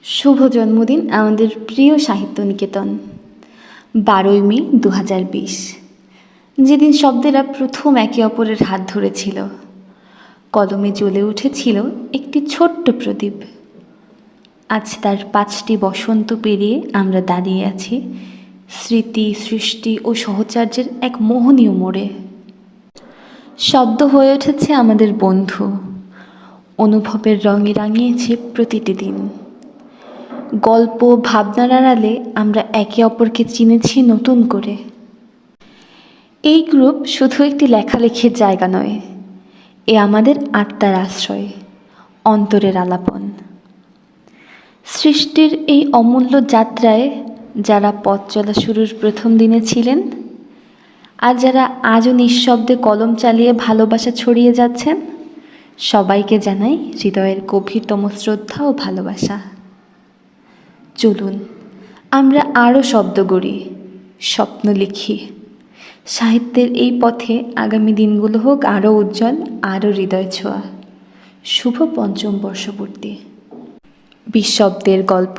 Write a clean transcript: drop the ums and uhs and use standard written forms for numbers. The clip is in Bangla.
শুভ জন্মদিন আমাদের প্রিয় সাহিত্য নিকেতন। 12ই মে 2020, যেদিন শব্দেরা প্রথম একে অপরের হাত ধরেছিল। কলমে জ্বলে উঠেছিল একটি ছোট্ট প্রদীপ। আজ তার 5টি বসন্ত পেরিয়ে আমরা দাঁড়িয়ে আছি স্মৃতি, সৃষ্টি ও সহচর্যের এক মোহনীয় মোড়ে। শব্দ হয়ে উঠেছে আমাদের বন্ধু, অনুভবের রঙে রাঙিয়েছে প্রতিটি দিন। গল্প, ভাবনার আড়ালে আমরা একে অপরকে চিনেছি নতুন করে। এই গ্রুপ শুধু একটি লেখালেখির জায়গা নয়, এ আমাদের আত্মার আশ্রয়, অন্তরের আলাপন। সৃষ্টির এই অমূল্য যাত্রায় যারা পথ চলা শুরুর প্রথম দিনে ছিলেন, আর যারা আজও নিঃশব্দে কলম চালিয়ে ভালোবাসা ছড়িয়ে যাচ্ছেন, সবাইকে জানাই হৃদয়ের গভীরতম শ্রদ্ধা ও ভালোবাসা। চলুন আমরা আরও শব্দ গড়ি, স্বপ্ন লিখি। সাহিত্যের এই পথে আগামী দিনগুলো হোক আরও উজ্জ্বল, আরও হৃদয় ছোঁয়া। শুভ পঞ্চম বর্ষপূর্তি। বিশব্দের গল্প,